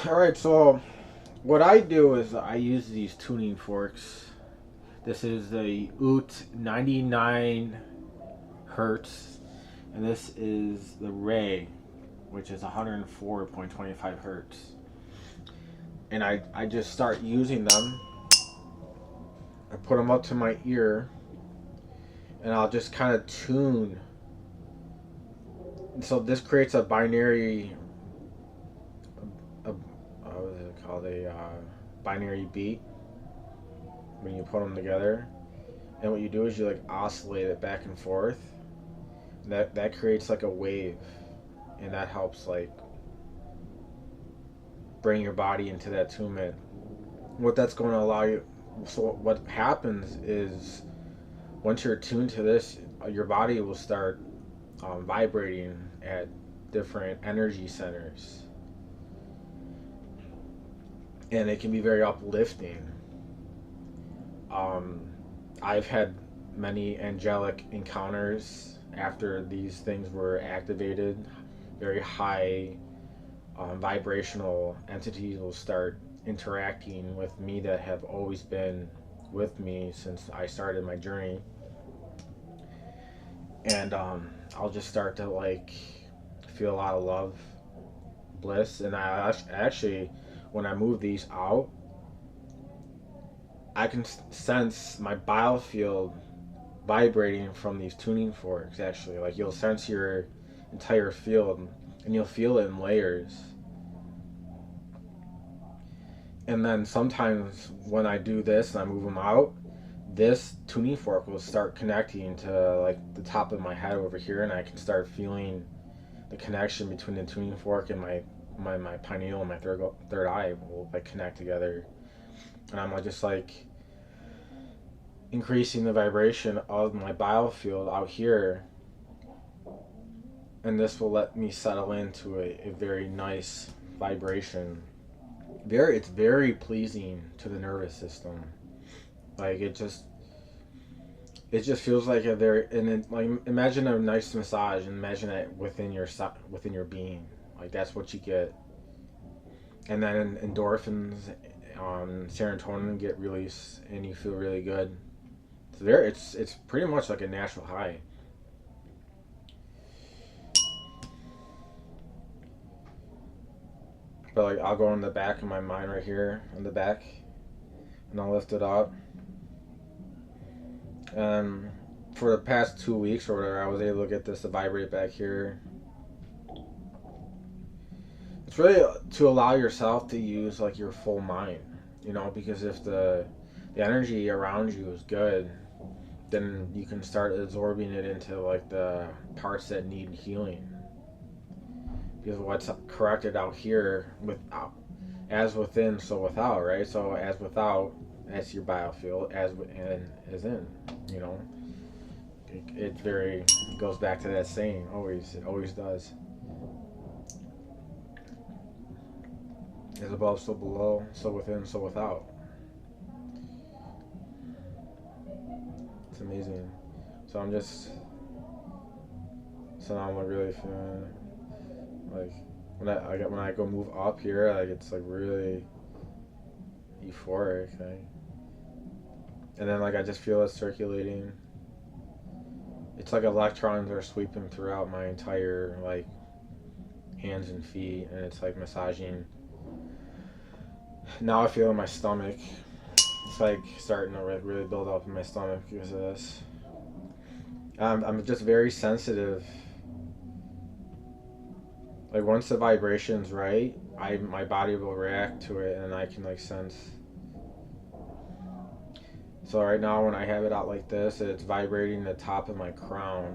All right, so what I do is I use these tuning forks. This is the UT 99 hertz, and this is the Ray, which is 104.25 hertz. And I just start using them. I put them up to my ear, and I'll just kind of tune. And so this creates a binary, what is it called? A binary beat when you put them together. And what you do is you like oscillate it back and forth. And that creates like a wave, and that helps like bring your body into that attunement. What that's going to allow you. So what happens is once you're attuned to this, your body will start vibrating at different energy centers, and it can be very uplifting. Um, I've had many angelic encounters after these things were activated. Very high vibrational entities will start interacting with me that have always been with me since I started my journey. And I'll just start to like feel a lot of love, bliss. And I actually, when I move these out, I can sense my biofield vibrating from these tuning forks. Actually, like you'll sense your entire field, and you'll feel it in layers. And then sometimes when I do this and I move them out, this tuning fork will start connecting to like the top of my head over here, and I can start feeling the connection between the tuning fork and my pineal and my third eye will like connect together. And I'm like just like increasing the vibration of my biofield out here, and this will let me settle into a very nice vibration. It's very pleasing to the nervous system. Like it just feels like a very, and then like imagine a nice massage and imagine it within your being. Like that's what you get. And then endorphins, serotonin get released, and you feel really good. So it's pretty much like a natural high. But like I'll go in the back of my mind right here in the back, and I'll lift it up. And for the past 2 weeks or whatever, I was able to get this to vibrate back here. It's really to allow yourself to use like your full mind, because if the energy around you is good, then you can start absorbing it into like the parts that need healing. Because what's corrected out here without, as within, so without, right? So as without, that's your biofield, as and as in, you know. It very goes back to that saying. Always, it always does. As above, so below, so within, so without. It's amazing. So I'm just, so now I'm like really feeling like when I go move up here, like it's like really euphoric thing. And then like I just feel it circulating. It's like electrons are sweeping throughout my entire like hands and feet, and it's like massaging. Now I feel in my stomach. It's like starting to really build up in my stomach because of this. I'm just very sensitive. Like once the vibration's right, my body will react to it, and I can like sense. So right now when I have it out like this, it's vibrating the top of my crown.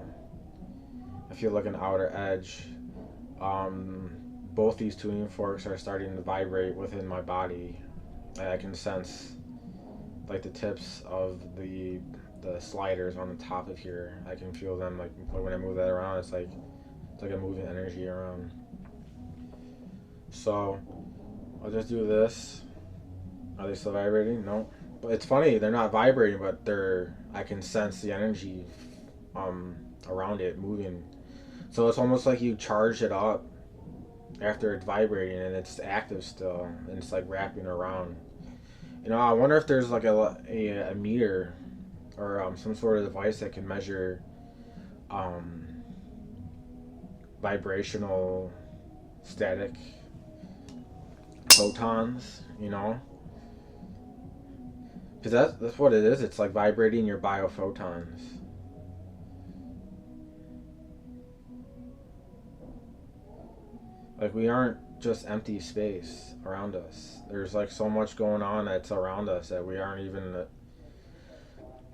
I feel like an outer edge. Um, Both these tuning forks are starting to vibrate within my body. I can sense like the tips of the sliders on the top of here. I can feel them like when I move that around. It's like I'm moving energy around. So I'll just do this. Are they still vibrating? No. But it's funny, they're not vibrating, but I can sense the energy around it moving. So it's almost like you charge it up after it's vibrating and it's active still, and it's like wrapping around. You know, I wonder if there's like a meter or some sort of device that can measure um, vibrational static photons. You know, because that's what it is. It's like vibrating your biophotons. Like we aren't just empty space around us. There's like so much going on that's around us that we aren't even.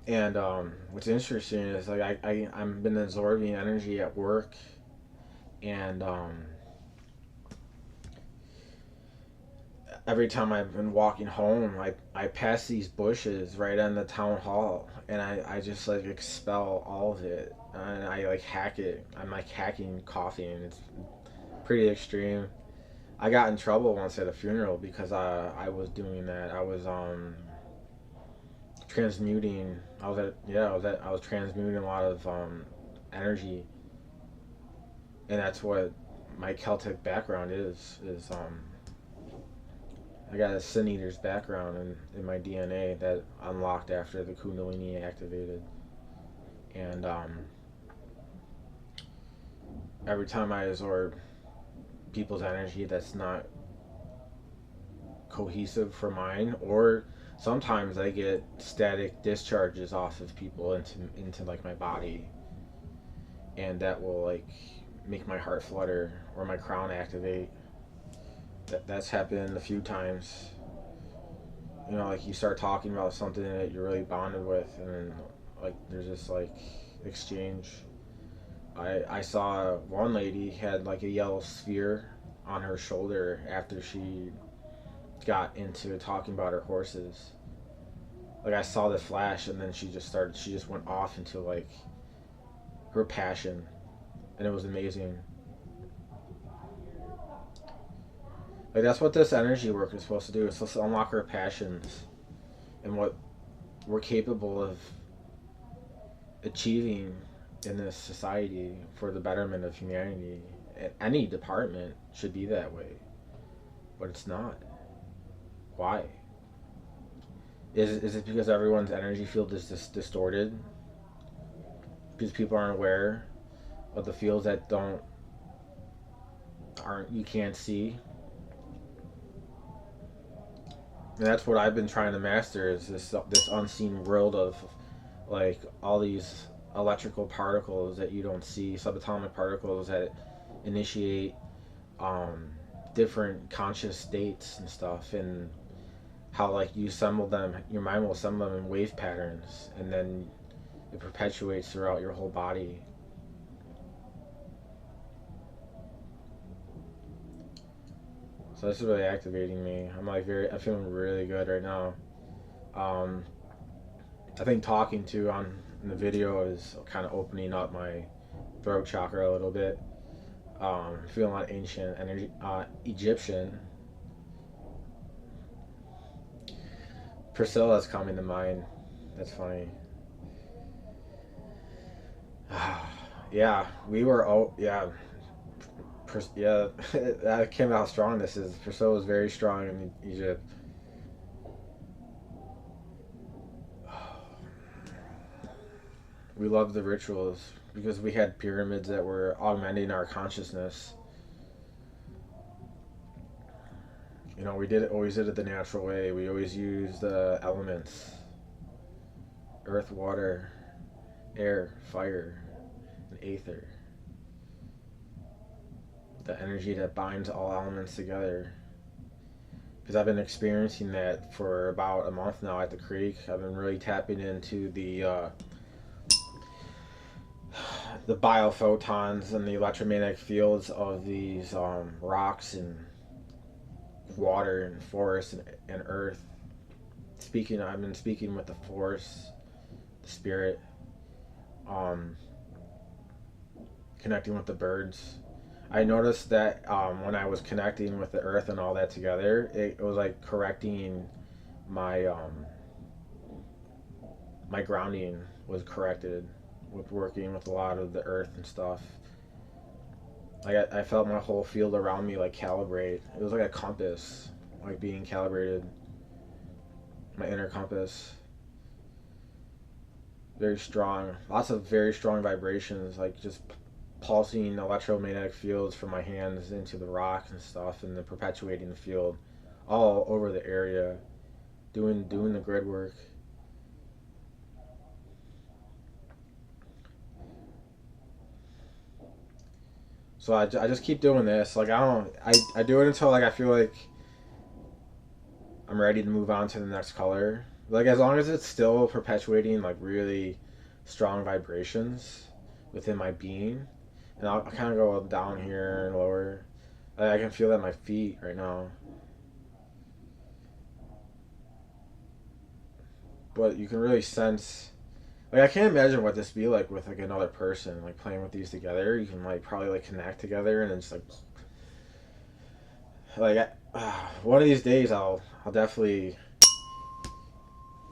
And what's interesting is like I'm been absorbing energy at work, and every time I've been walking home, I pass these bushes right on the town hall, and I just like expel all of it, and I like hack it. I'm like hacking coffee, and it's pretty extreme. I got in trouble once at a funeral because I was doing that. I was transmuting. I was transmuting a lot of energy, and that's what my Celtic background is I got a Sin Eater's background in my DNA that unlocked after the Kundalini activated, and every time I absorb people's energy that's not cohesive for mine, or sometimes I get static discharges off of people into like my body, and that will like make my heart flutter or my crown activate. That's happened a few times. You know, like you start talking about something that you're really bonded with, and then like there's this like exchange. I saw one lady had like a yellow sphere on her shoulder after she got into talking about her horses. Like I saw the flash, and then she just went off into like her passion, and it was amazing. Like that's what this energy work is supposed to do. It's supposed to unlock our passions and what we're capable of achieving in this society for the betterment of humanity. Any department should be that way, but it's not. Why? Is it because everyone's energy field is distorted? Because people aren't aware of the fields that don't aren't you can't see? And that's what I've been trying to master is this unseen world of like all these electrical particles that you don't see, subatomic particles that initiate um, different conscious states and stuff, and how like you assemble them, your mind will assemble them in wave patterns, and then it perpetuates throughout your whole body. So this is really activating me. I'm feeling really good right now. Um, I think talking to on in the video is kind of opening up my throat chakra a little bit. Feeling a lot of ancient energy, Egyptian. Priscilla's coming to mind. That's funny. Yeah, we were. Oh, yeah, yeah. That came out how strong this is. Priscilla was very strong in Egypt. We loved the rituals because we had pyramids that were augmenting our consciousness. You know, we always did it the natural way. We always used the elements: earth, water, air, fire, and aether. The energy that binds all elements together. Because I've been experiencing that for about a month now at the creek. I've been really tapping into the biophotons and the electromagnetic fields of these rocks and water and forest and earth. I've been speaking with the force, the spirit, um, connecting with the birds. I noticed that when I was connecting with the earth and all that together, it was like correcting my my grounding was corrected with working with a lot of the earth and stuff. Like I felt my whole field around me like calibrate. It was like a compass, like being calibrated. My inner compass, very strong. Lots of very strong vibrations, like just pulsing electromagnetic fields from my hands into the rock and stuff, and then perpetuating the field all over the area, doing the grid work. So I just keep doing this. Like I do it until like I feel like I'm ready to move on to the next color. Like as long as it's still perpetuating like really strong vibrations within my being, and I'll kind of go down here and lower. I can feel that in my feet right now. But you can really sense. Like I can't imagine what this be like with like another person, like playing with these together. You can like probably like connect together and then just like one of these days I'll definitely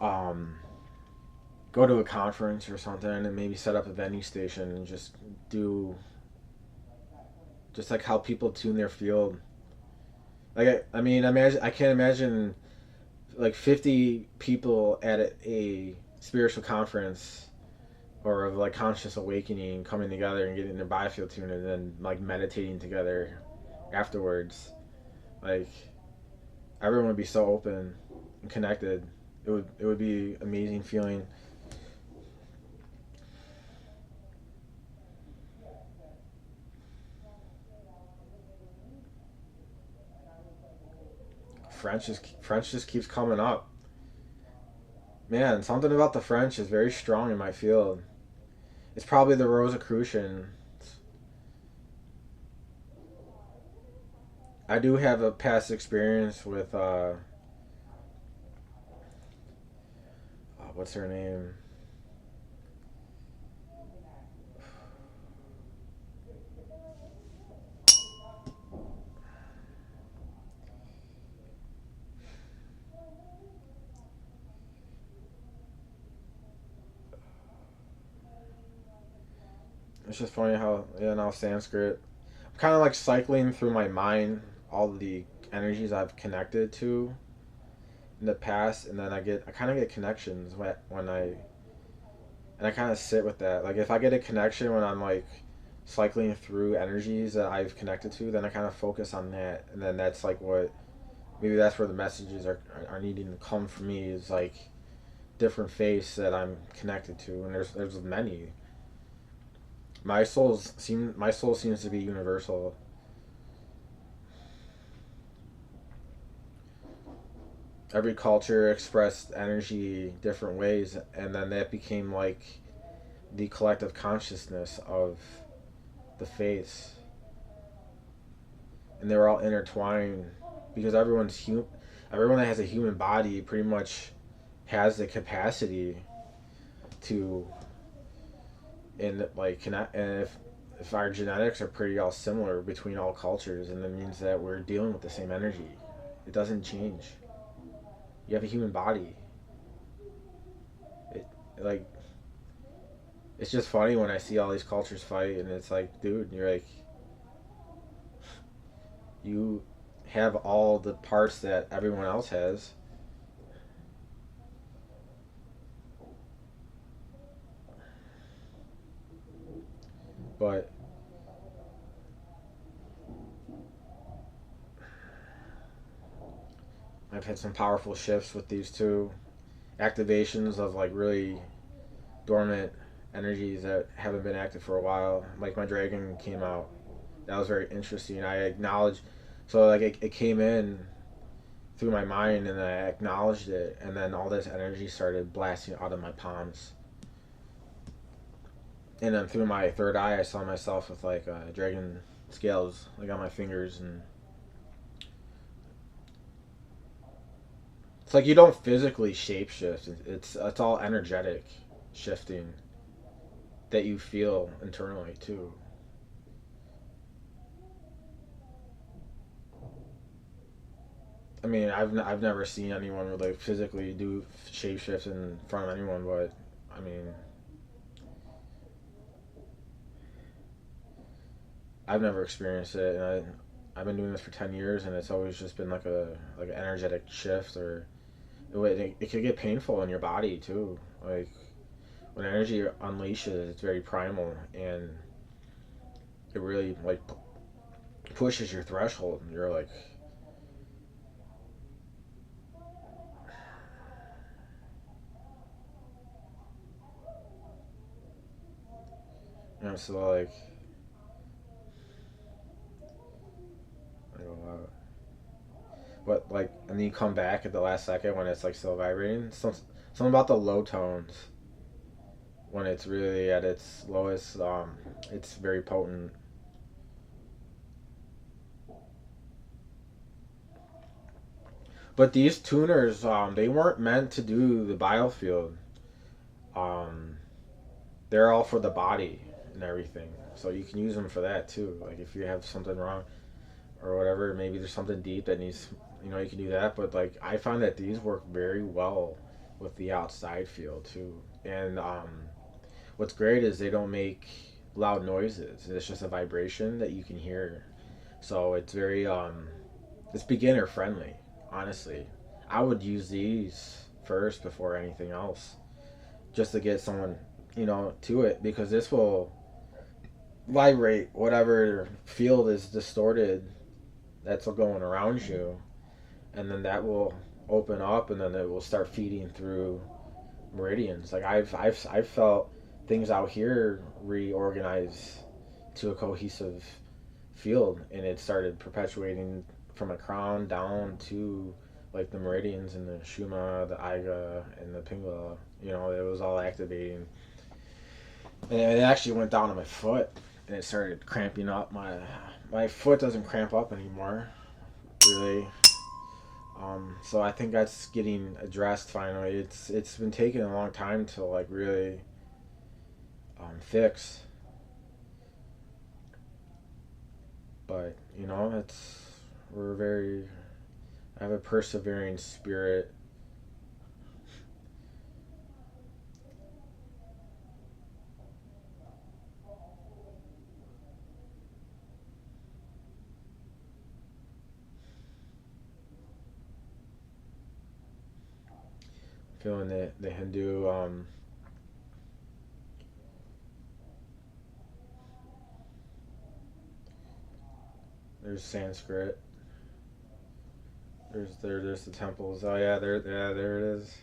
um go to a conference or something and maybe set up a venue station and just do just like how people tune their field. Like I mean, imagine I can't imagine like 50 people at a spiritual conference or of like conscious awakening coming together and getting their biofield tuned and then like meditating together afterwards. Like everyone would be so open and connected. It would be amazing feeling. French just keeps coming up. Man, something about the French is very strong in my field. It's probably the Rosicrucian. I do have a past experience with what's her name? It's just funny how Sanskrit. I'm kind of like cycling through my mind all the energies I've connected to in the past, and then I kind of get connections when I kind of sit with that. Like if I get a connection when I'm like cycling through energies that I've connected to, then I kind of focus on that, and then that's like what maybe that's where the messages are needing to come for me is like different face that I'm connected to, and there's many. My soul seems to be universal. Every culture expressed energy different ways, and then that became like the collective consciousness of the faiths, and they were all intertwined because everyone that has a human body pretty much has the capacity to and like connect. And if our genetics are pretty all similar between all cultures, and that means that we're dealing with the same energy. It doesn't change. You have a human body. It like it's just funny when I see all these cultures fight, and it's like, dude, you're like you have all the parts that everyone else has. But I've had some powerful shifts with these two activations of like really dormant energies that haven't been active for a while. Like my dragon came out. That was very interesting. I acknowledged, so like it came in through my mind, and I acknowledged it, and then all this energy started blasting out of my palms. And then through my third eye, I saw myself with like dragon scales like on my fingers, and it's like you don't physically shapeshift. It's all energetic shifting that you feel internally too. I mean, I've never seen anyone really physically do shapeshift in front of anyone, but I mean, I've never experienced it, and I've been doing this for 10 years, and it's always just been like an energetic shift, or it could get painful in your body too. Like when energy unleashes, it's very primal, and it really like pushes your threshold, and you're like, so like a lot. But like, and then you come back at the last second when it's like still vibrating. Something about the low tones when it's really at its lowest. It's very potent. But these tuners, they weren't meant to do the biofield. Um, they're all for the body and everything. So you can use them for that too. Like if you have something wrong or whatever, maybe there's something deep that needs, you can do that. But like I find that these work very well with the outside field too. And what's great is they don't make loud noises. It's just a vibration that you can hear. So it's very it's beginner friendly. Honestly, I would use these first before anything else, just to get someone to it, because this will vibrate whatever field is distorted that's going around you, and then that will open up, and then it will start feeding through meridians. Like I've felt things out here reorganize to a cohesive field, and it started perpetuating from a crown down to like the meridians and the Shuma, the Iga, and the Pingala. It was all activating, and it actually went down to my foot, and it started cramping up. My foot doesn't cramp up anymore, really. So I think that's getting addressed finally. It's been taking a long time to like really fix, but it's we're very. I have a persevering spirit. Feeling the Hindu there's Sanskrit. There's the temples. Oh yeah, there it is.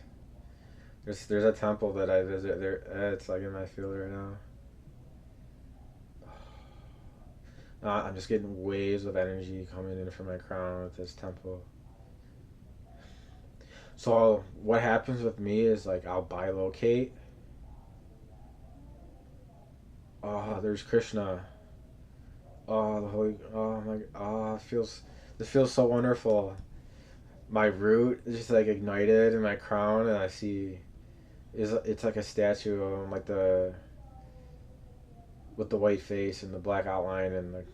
There's a temple that I visit there. It's like in my field right now. I'm just getting waves of energy coming in from my crown with this temple. So what happens with me is like I'll bilocate. Oh, there's Krishna. Oh, the holy. Oh my. Oh, it feels. This feels so wonderful. My root is just like ignited in my crown, and I see. It's like a statue of him, like the with the white face and the black outline and the.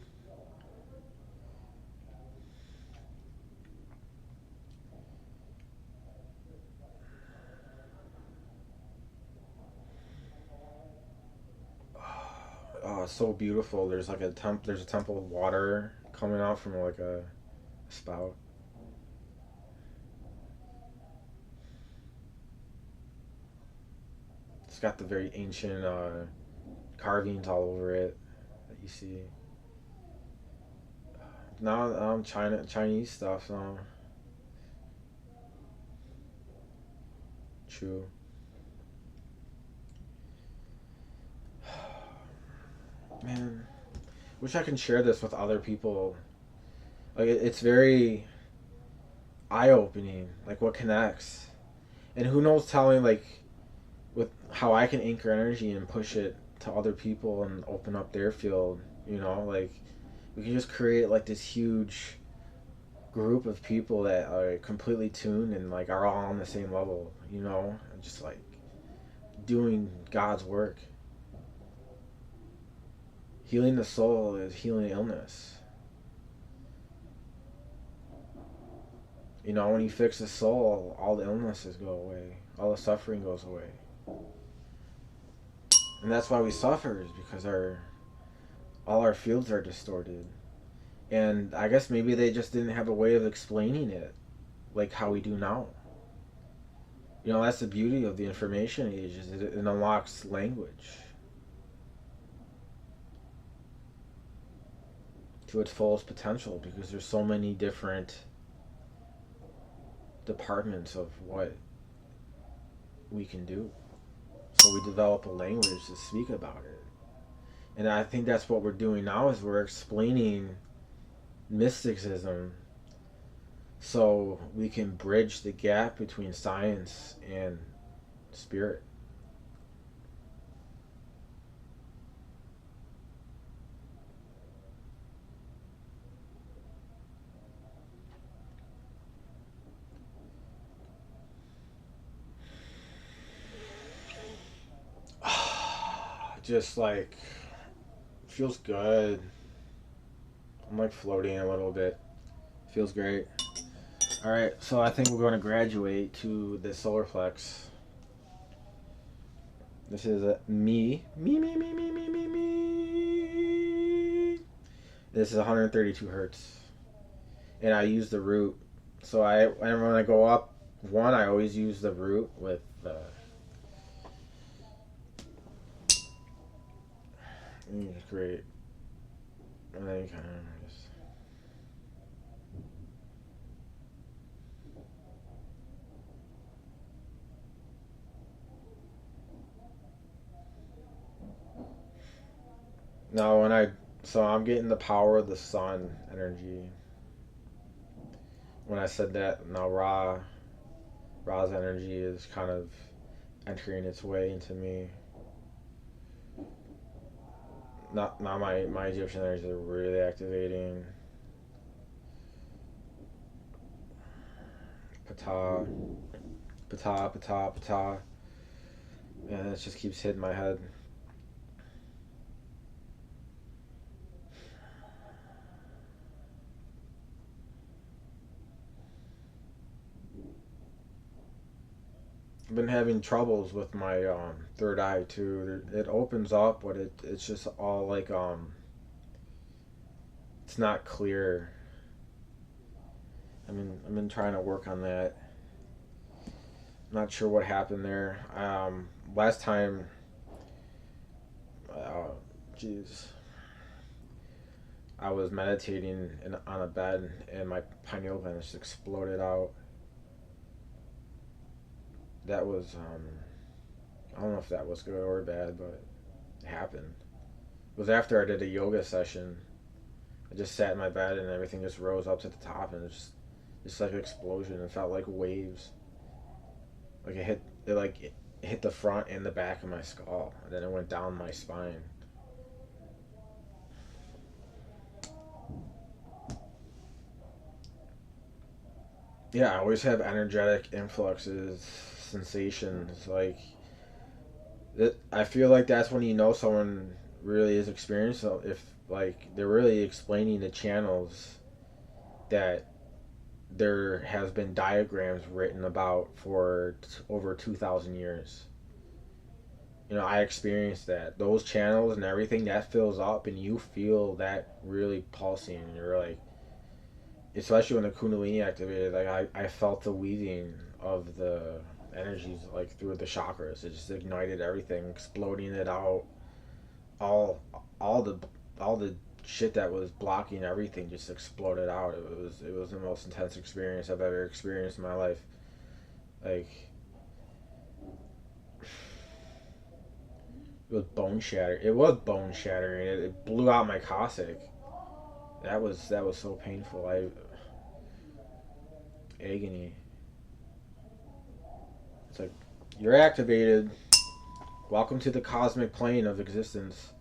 Oh, it's so beautiful. There's like a temp. There's a temple of water coming out from like a spout. It's got the very ancient carvings all over it that you see. Now Chinese stuff. So true. Man, wish I can share this with other people. Like it's very eye opening. Like what connects, and who knows? Telling like with how I can anchor energy and push it to other people and open up their field. Like we can just create like this huge group of people that are completely tuned and like are all on the same level. And just like doing God's work. Healing the soul is healing illness. When you fix the soul, all the illnesses go away, all the suffering goes away. And that's why we suffer, is because all our fields are distorted. And I guess maybe they just didn't have a way of explaining it like how we do now. You know, that's the beauty of the information age is it unlocks language to its fullest potential because there's so many different departments of what we can do. So we develop a language to speak about it. And I think that's what we're doing now is we're explaining mysticism so we can bridge the gap between science and spirit. Just like feels good. I'm like floating a little bit. Feels great. All right, so I think we're going to graduate to the solar plex. This is a me. This is 132 hertz, and I use the root. So whenever when I go up one, I always use the root with the. It's great, and then you kind of just. Now I'm getting the power of the sun energy. When I said that, now Ra's energy is kind of entering its way into me. Not now my Egyptian energies are really activating. Ptah, Ptah, and it just keeps hitting my head. I've been having troubles with my third eye too. It opens up, but it's just all like it's not clear. I mean, I've been trying to work on that. Not sure what happened there. Last time, jeez, I was meditating on a bed and my pineal gland just exploded out. That was I don't know if that was good or bad, but it happened. It was after I did a yoga session. I just sat in my bed and everything just rose up to the top and it's like an explosion. It felt like waves. Like it hit the front and the back of my skull, and then it went down my spine. Yeah, I always have energetic influxes, sensations. Like I feel like that's when you know someone really is experienced. So if like they're really explaining the channels that there has been diagrams written about for over 2,000 years. You know, I experienced that. Those channels and everything that fills up, and you feel that really pulsing. And you're like, especially when the Kundalini activated, like I felt the weaving of the energies like through the chakras. It just ignited everything, exploding it out. All, all the, all the shit that was blocking everything just exploded out. It was the most intense experience I've ever experienced in my life. Like it was bone shattering. It was bone shattering. It blew out my Cossack. That was so painful. Agony. It's like you're activated. Welcome to the cosmic plane of existence.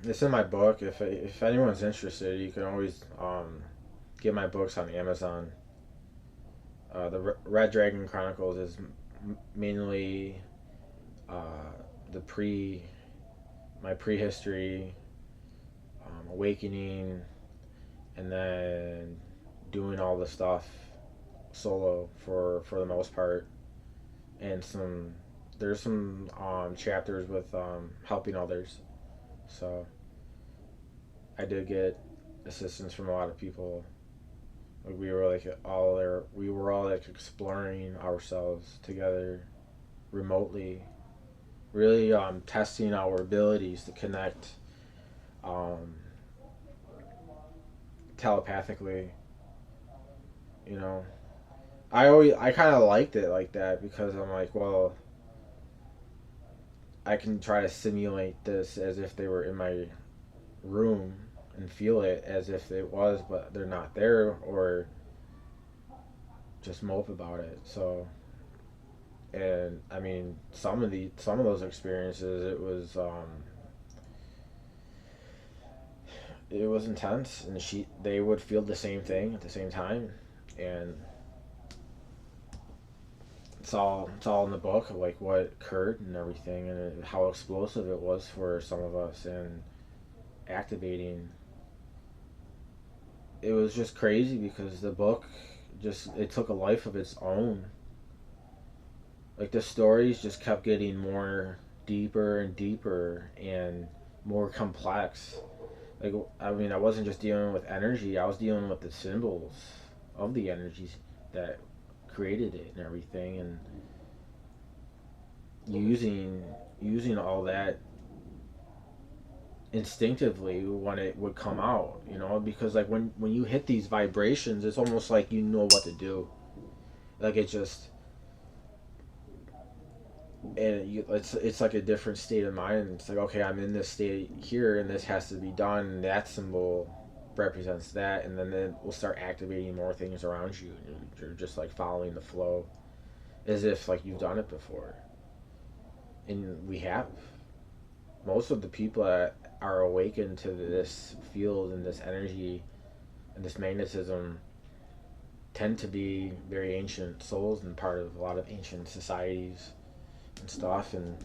It's in my book. If anyone's interested, you can always get my books on Amazon. The Red Dragon Chronicles is mainly uh, the my prehistory, awakening, and then doing all the stuff solo for the most part, and some there's some chapters with helping others. So I did get assistance from a lot of people. Like we were all like exploring ourselves together remotely, really testing our abilities to connect um, telepathically. You know, I kind of liked it like that because I'm like, well, I can try to simulate this as if they were in my room and feel it as if it was, but they're not there, or just mope about it. So, and I mean, some of those experiences, it was intense, and they would feel the same thing at the same time, and it's all in the book of like what occurred and everything, and how explosive it was for some of us, and activating. It was just crazy because the book just it took a life of its own. Like the stories just kept getting more deeper and deeper and more complex. Like I mean, I wasn't just dealing with energy, I was dealing with the symbols of the energies that created it and everything, and using using all that instinctively when it would come out, because like when you hit these vibrations, it's almost like you know what to do. Like it just and it's like a different state of mind. It's like, okay, I'm in this state here and this has to be done, and that symbol represents that, and then it will start activating more things around you, and you're just like following the flow as if like you've done it before. And we have. Most of the people that are awakened to this field and this energy and this magnetism tend to be very ancient souls and part of a lot of ancient societies and stuff, and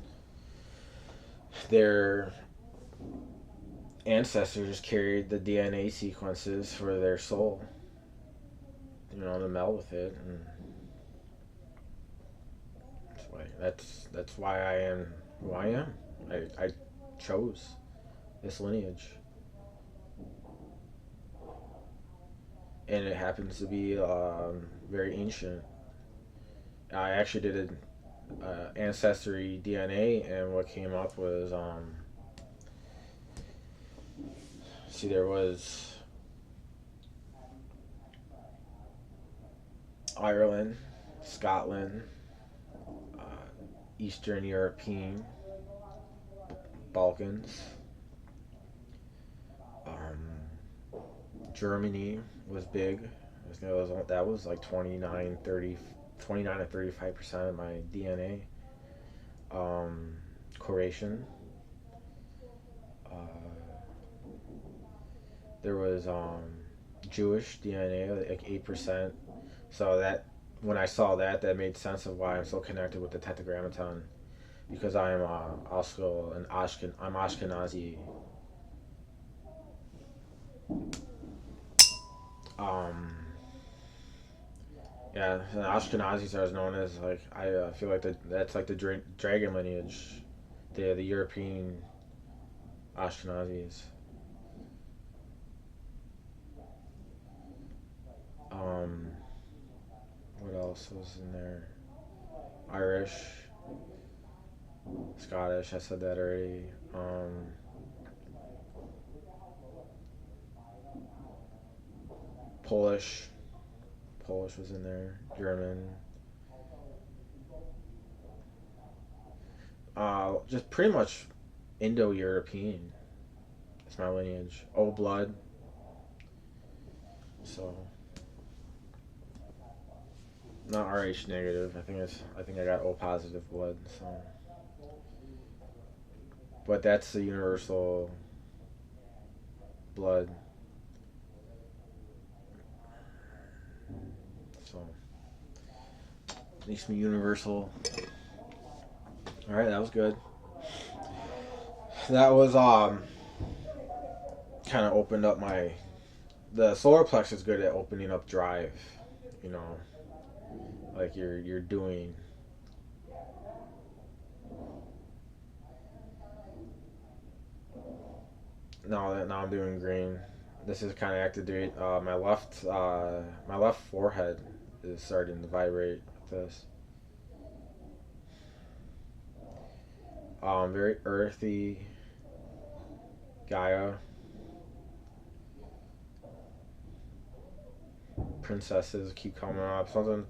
their ancestors carried the DNA sequences for their soul, to meld with it, and that's why I am who I am. I chose this lineage, and it happens to be very ancient. I actually did ancestry DNA, and what came up was there was Ireland, Scotland, uh, Eastern European, Balkans, Germany was big. That was like 29 to 35% of my DNA. Croatian. There was Jewish DNA, like 8%. So that when I saw that, that made sense of why I'm so connected with the Tetragrammaton, because I am also I'm Ashkenazi. Um, yeah, the Ashkenazis are known as like I feel like that's like the dragon lineage, the European Ashkenazis. Um, what else was in there? Irish, Scottish. I said that already. Polish. Polish was in there. German. Just pretty much Indo-European. That's my lineage. O blood. So not Rh negative. I think I got O positive blood. So, but that's the universal blood. So makes me universal. All right, that was good. That was kind of opened up the solar plex is good at opening up drive, you know, like you're doing now I'm doing green. This is kind of activated. My left forehead is starting to vibrate with this. Very earthy, Gaia, princesses keep coming up. Something,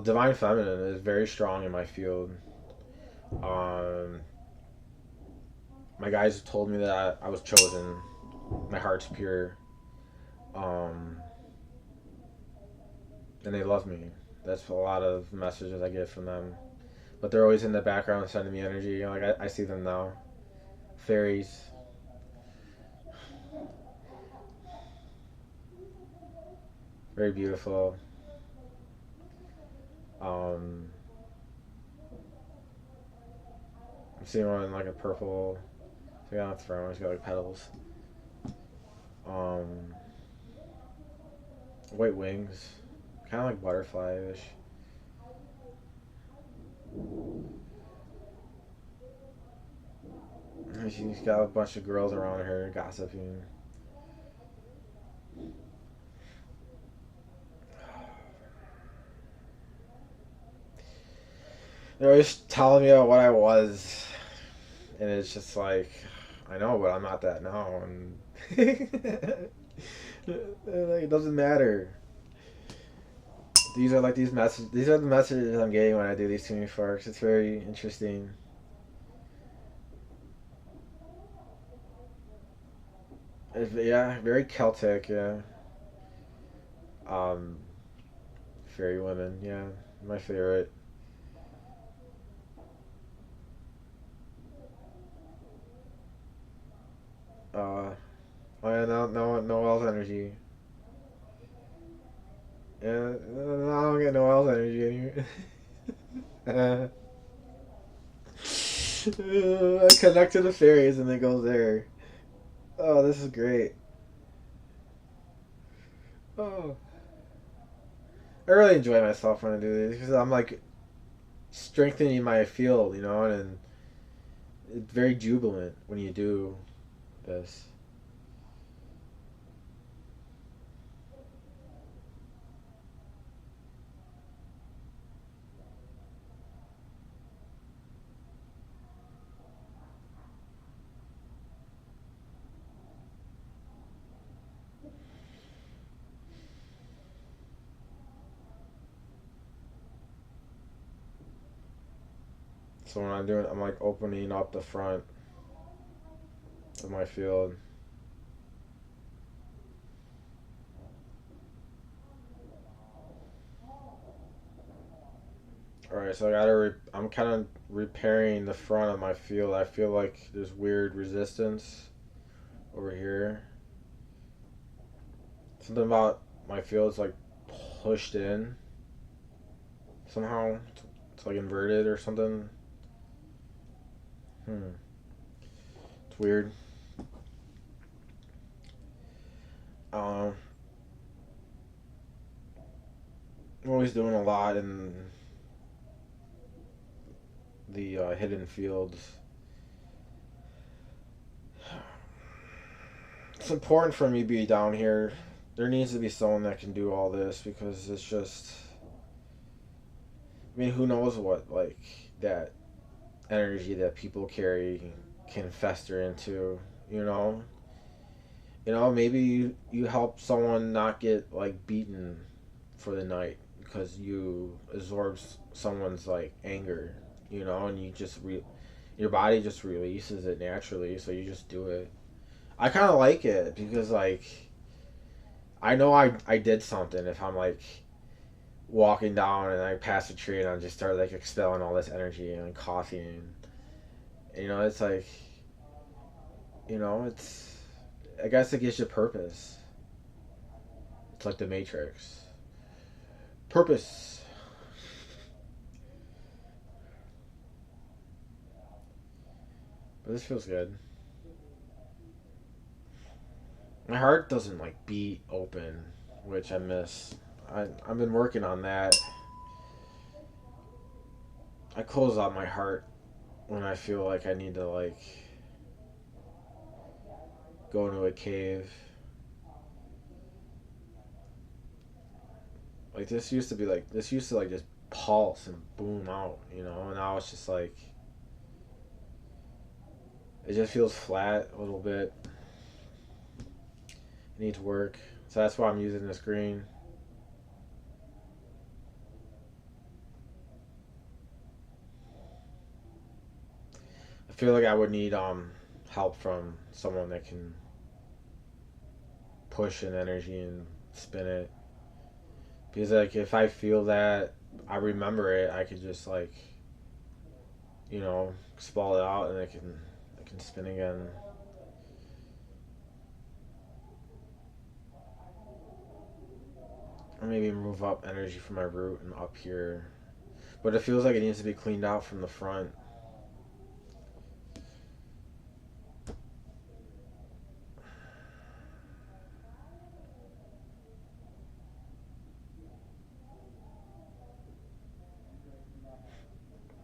divine feminine is very strong in my field. Um, my guys told me that I was chosen. My heart's pure. Um, and they love me. That's a lot of messages I get from them. But they're always in the background sending me energy. You know, like I see them now. Fairies. Very beautiful. Um, I'm seeing one in like a purple. So on a throne. It's got like petals. Um, White wings. Kind of like butterfly-ish. She's got a bunch of girls around her gossiping. They're always telling me about what I was, and it's just like, I know, but I'm not that now, and like, it doesn't matter. These are like these messages. These are the messages I'm getting when I do these tuning forks. It's very interesting. Yeah, very Celtic. Yeah. Um, Fairy women. Yeah, my favorite. Uh, oh yeah, Noel's energy. Yeah, no, I don't get Noel's energy anymore. I connect to the fairies and it goes there. Oh, this is great. Oh, I really enjoy myself when I do these because I'm like strengthening my field, you know, and it's very jubilant when you do this. So when I'm doing, I'm like opening up the front of my field. All right, so I'm kind of repairing the front of my field. I feel like there's weird resistance over here. Something about my field's like pushed in somehow. It's like inverted or something. Hmm. It's weird. Um, I'm always doing a lot in the hidden fields. It's important for me to be down here. There needs to be someone that can do all this because it's just. I mean, who knows what like that energy that people carry can fester into. You know. Maybe you help someone not get like beaten for the night because you absorb someone's like anger. And your body just releases it naturally, so you just do it. I kind of like it because like I know I did something if I'm like walking down and I pass a tree and I just start like expelling all this energy and like, coughing it's like it's I guess it gives you purpose. It's like the Matrix. Purpose. But this feels good. My heart doesn't like beat open, which I miss. I've been working on that. I close out my heart when I feel like I need to like go into a cave. Like this used to like just pulse and boom out, you know. And now it's just like it just feels flat a little bit. It needs work, so that's why I'm using this green. I feel like I would need help from someone that can push an energy and spin it. Because like if I feel that I remember it, I could just like spell it out and it can spin again. Or maybe move up energy from my root and up here. But it feels like it needs to be cleaned out from the front.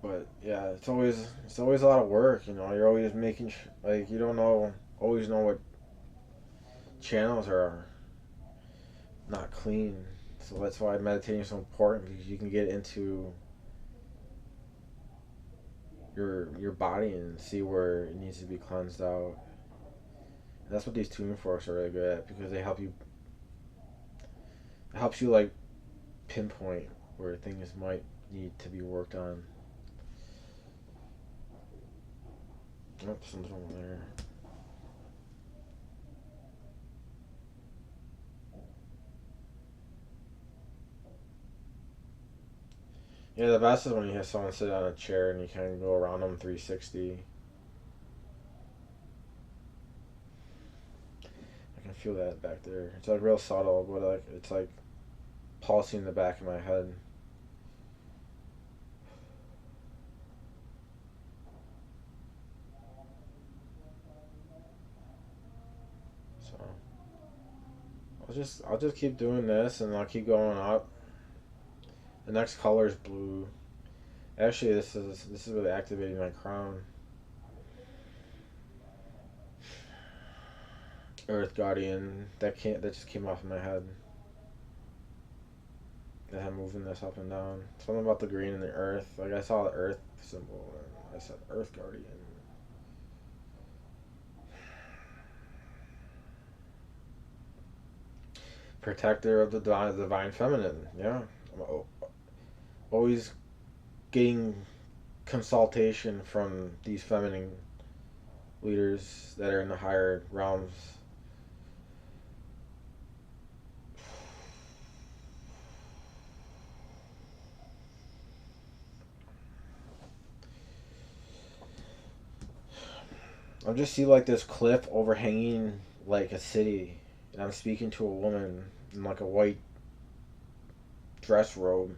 But yeah, it's always a lot of work. You're always making like you don't always know what channels are not clean. So that's why meditating is so important because you can get into your body and see where it needs to be cleansed out. And that's what these tuning forks are really good at because it helps you like pinpoint where things might need to be worked on. Oh, something over there. Yeah, the best is when you have someone sit on a chair and you kind of go around them 360. I can feel that back there. It's like real subtle, but like it's like pulsing the back of my head. So I'll just keep doing this and I'll keep going up. The next color is blue. Actually, this is really activating my crown. Earth Guardian that just came off of my head. That I'm moving this up and down. Something about the green and the earth. Like I saw the earth symbol and I said Earth Guardian. Protector of the divine feminine. Yeah, I'm always getting consultation from these feminine leaders that are in the higher realms. I just see like this cliff overhanging like a city, and I'm speaking to a woman in like a white dress robe.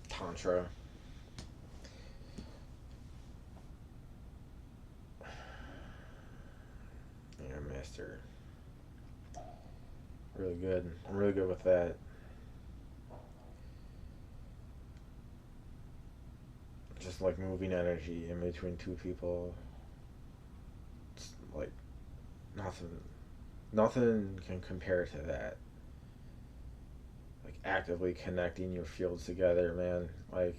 Tantra. Yeah, master. Really good. I'm really good with that. Just like moving energy in between two people. It's like nothing. Nothing can compare to that. Like actively connecting your fields together, man. Like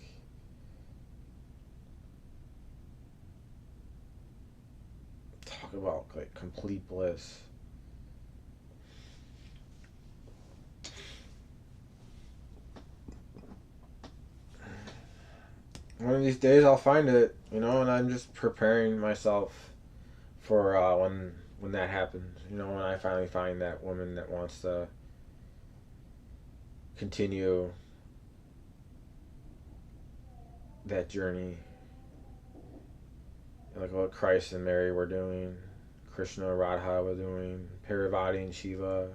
talk about like complete bliss. One of these days I'll find it, and I'm just preparing myself for when that happens. When I finally find that woman that wants to continue that journey. like what Christ and Mary were doing, Krishna, Radha were doing, Parvati and Shiva.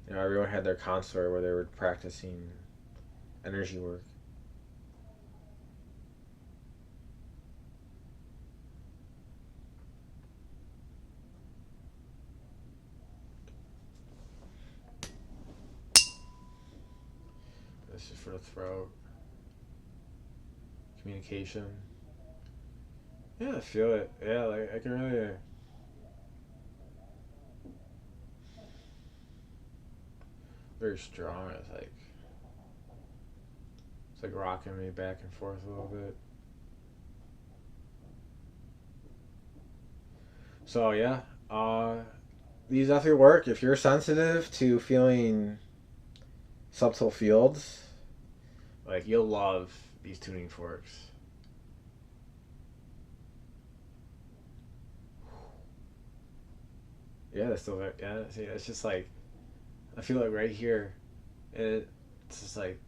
You know, everyone had their consort where they were practicing energy work. This is for the throat. Communication. Yeah, I feel it. Yeah, like I can really. Very strong. It's like rocking me back and forth a little bit. So yeah, uh, these definitely work if you're sensitive to feeling subtle fields. Like you'll love these tuning forks. Yeah, that's still yeah. See, it's just like I feel like right here. It's just like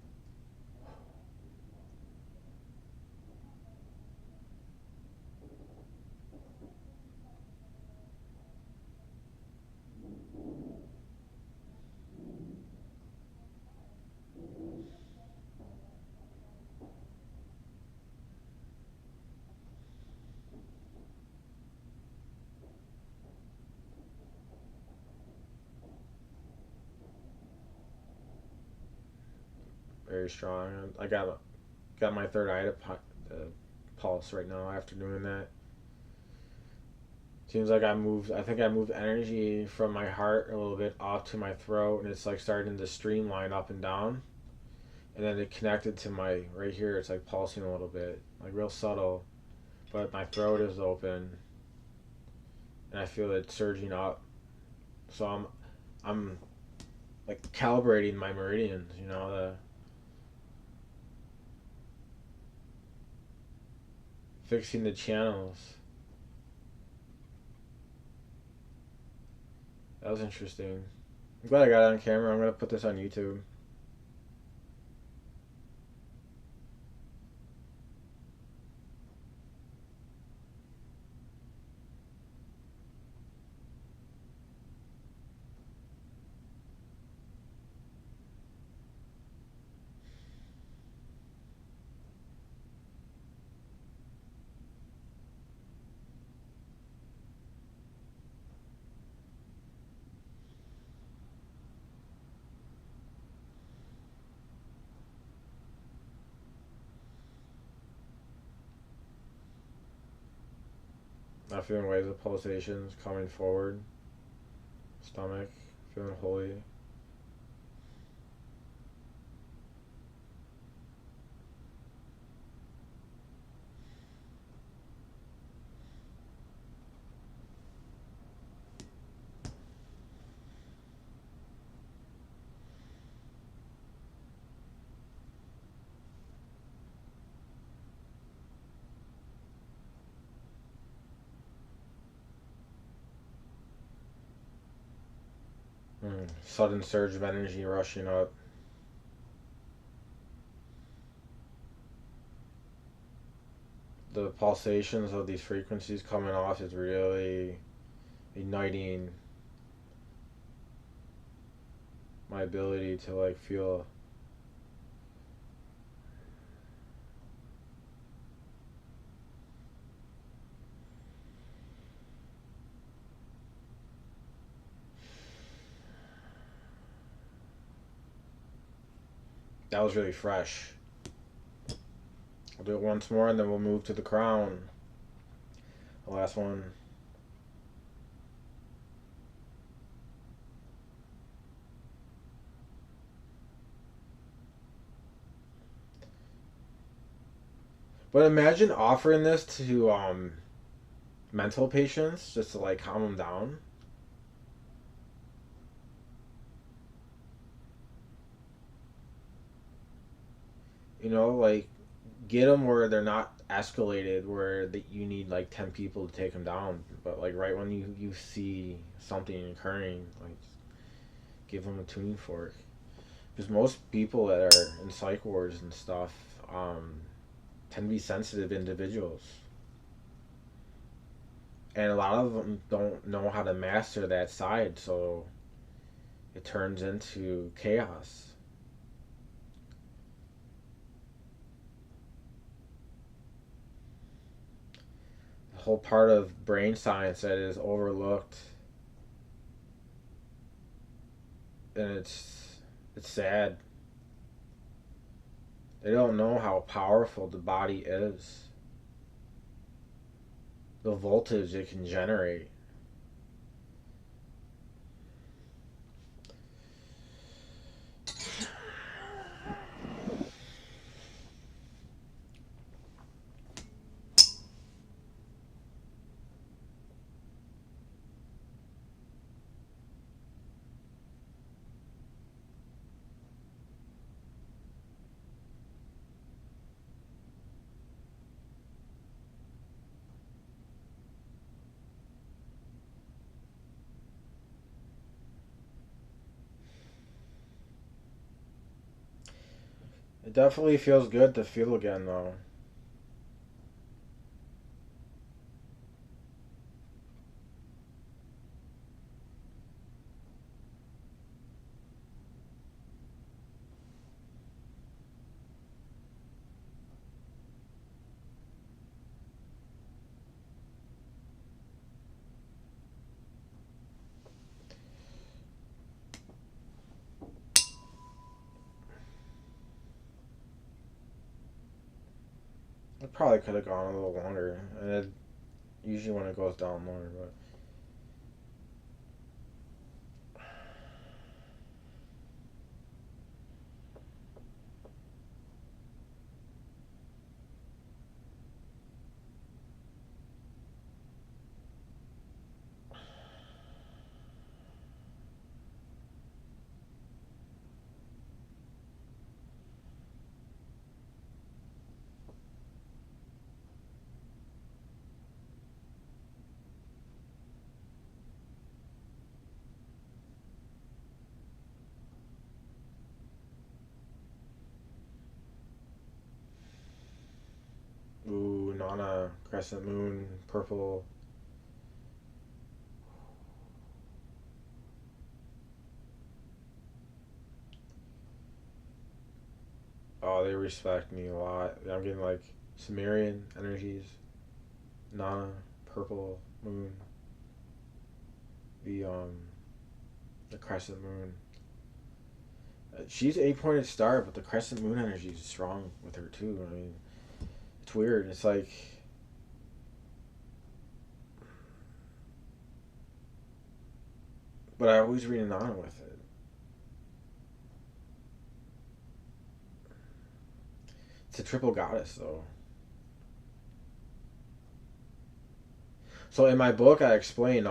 very strong. I got my third eye to pulse right now after doing that. Seems like I moved. I think I moved energy from my heart a little bit off to my throat, and it's like starting to streamline up and down. And then it connected to my right here. It's like pulsing a little bit, like real subtle, but my throat is open, and I feel it surging up. So I'm like calibrating my meridians. You know, the fixing the channels. That was interesting. I'm glad I got it on camera. I'm gonna put this on YouTube. I'm feeling waves of pulsations coming forward. Stomach, feeling holy. Sudden surge of energy rushing up. The pulsations of these frequencies coming off is really igniting my ability to like feel. That was really fresh. I'll do it once more and then we'll move to the crown. The last one. But imagine offering this to mental patients just to like calm them down. You know, like get them where they're not escalated, where that you need like 10 people to take them down. But like right when you see something occurring, like give them a tuning fork. Because most people that are in psych wards and stuff tend to be sensitive individuals. and a lot of them don't know how to master that side, so it turns into chaos. The whole part of brain science that is overlooked, and it's sad. They don't know how powerful the body is, the voltage it can generate. It definitely feels good to feel again, though. It probably could have gone a little longer, and it usually when it goes down more, but ooh, Nana, crescent moon, purple. Oh, they respect me a lot. I'm getting like Sumerian energies, Nana, purple moon, the um the crescent moon. She's 8 pointed star, but the crescent moon energy is strong with her too. I mean, it's weird. It's like, but I always read Nana with it. It's a triple goddess though. So in my book, I explain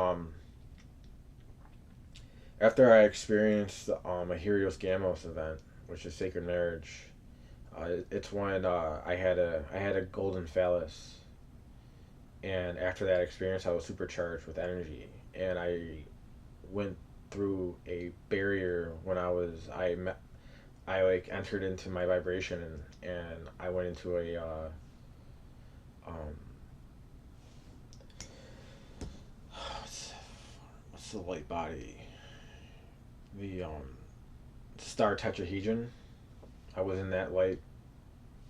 after I experienced a Helios Gamos event, which is sacred marriage. It's when I had a golden phallus, and after that experience, I was supercharged with energy, and I went through a barrier when I like entered into my vibration, and I went into a um what's, what's the light body, the star tetrahedron. I was in that light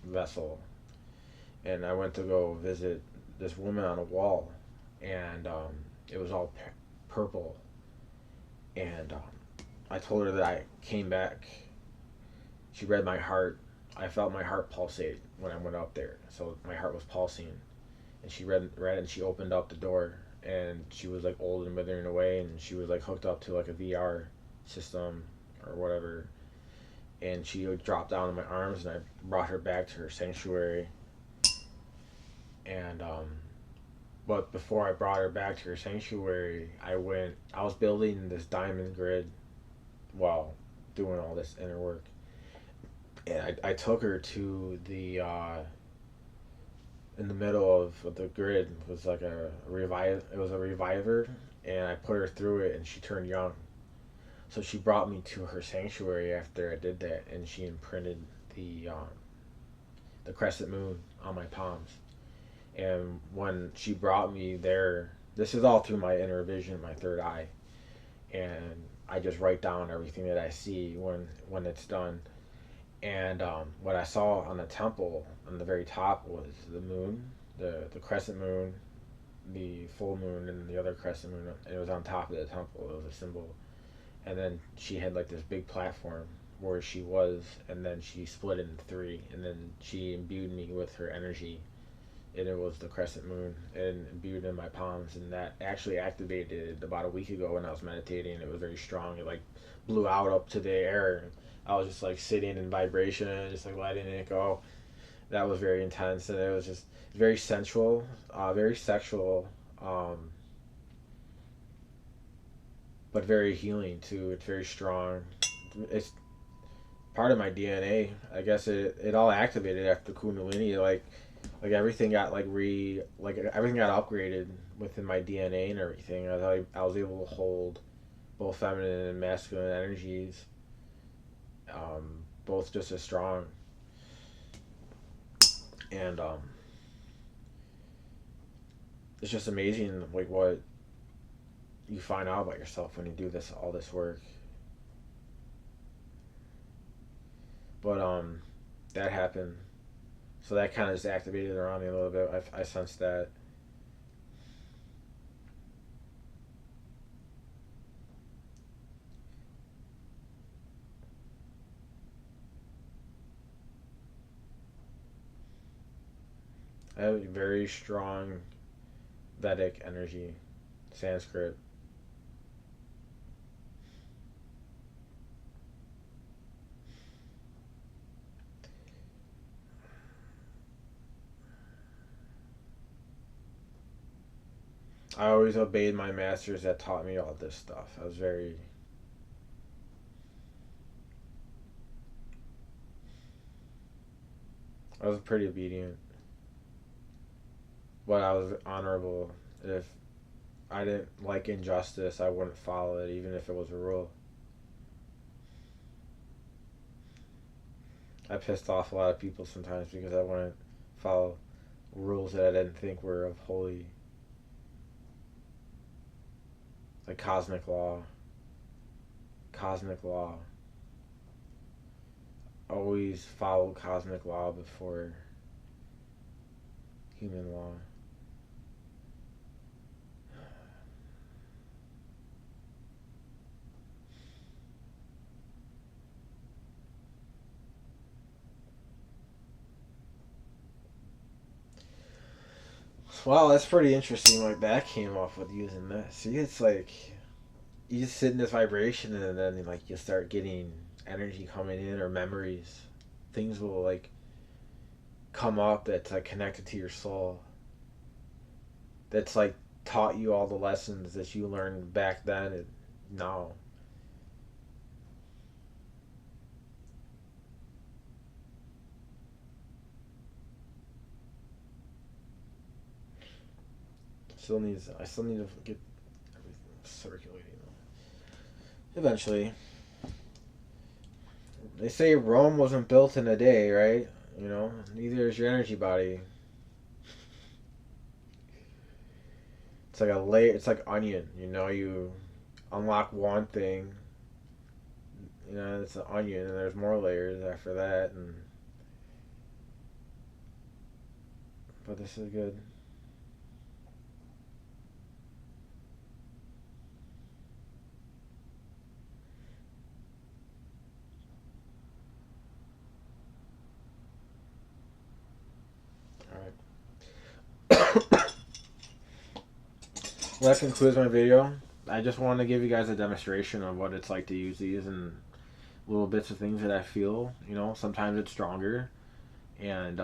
vessel, and I went to go visit this woman on a wall, and it was all purple, and I told her that I came back. She read my heart. I felt my heart pulsate when I went up there, so my heart was pulsing, and she read it, and she opened up the door, and she was like old and withering away, and she was like hooked up to like a VR system or whatever, and she dropped down in my arms, and I brought her back to her sanctuary, and but before I brought her back to her sanctuary, I was building this diamond grid while doing all this inner work, and I took her to the in the middle of the grid was like a revive. It was a reviver, and I put her through it, and she turned young. So she brought me to her sanctuary after I did that, and she imprinted the crescent moon on my palms. And when she brought me there, This is all through my inner vision, my third eye, and I just write down everything that I see when it's done. And what I saw on the temple on the very top was the moon, the crescent moon, the full moon, and the other crescent moon. And it was on top of the temple. It was a symbol. And then she had like this big platform where she was, and then she split it in three, and then she imbued me with her energy, and it was the crescent moon, and imbued in my palms, and that actually activated about a week ago when I was meditating. It was very strong. It like blew out up to the air. I was just like sitting in vibration, just like letting it go. That was very intense, and it was just very sensual, very sexual, but very healing too. It's very strong. It's part of my DNA. I guess it all activated after Kundalini. Like everything got like everything got upgraded within my DNA and everything. I was able to hold both feminine and masculine energies, both just as strong. And it's just amazing like what you find out about yourself when you do this all this work. But that happened, so that kind of just activated around me a little bit. I sensed that. I have a very strong Vedic energy, Sanskrit. I always obeyed my masters that taught me all this stuff. I was pretty obedient, but I was honorable. If I didn't like injustice, I wouldn't follow it, even if it was a rule. I pissed off a lot of people sometimes because I wouldn't follow rules that I didn't think were of holy, like cosmic law. Cosmic law. Always follow cosmic law before human law. Wow, that's pretty interesting. Like that came off with using this. See, it's like you just sit in this vibration, and then like you start getting energy coming in or memories. Things will like come up that's like connected to your soul. That's like taught you all the lessons that you learned back then and now. I still need to get everything circulating. Eventually, they say Rome wasn't built in a day, right? You know, neither is your energy body. It's like a layer. It's like onion. You know, you unlock one thing. You know, it's an onion, and there's more layers after that. And but this is good. All right. Well, that concludes my video. I just wanted to give you guys a demonstration of what it's like to use these and little bits of things that I feel. You know, sometimes it's stronger, and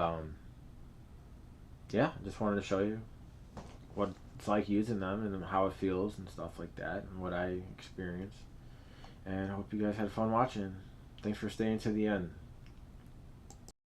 yeah, just wanted to show you what it's like using them and how it feels and stuff like that and what I experience. And I hope you guys had fun watching. Thanks for staying to the end.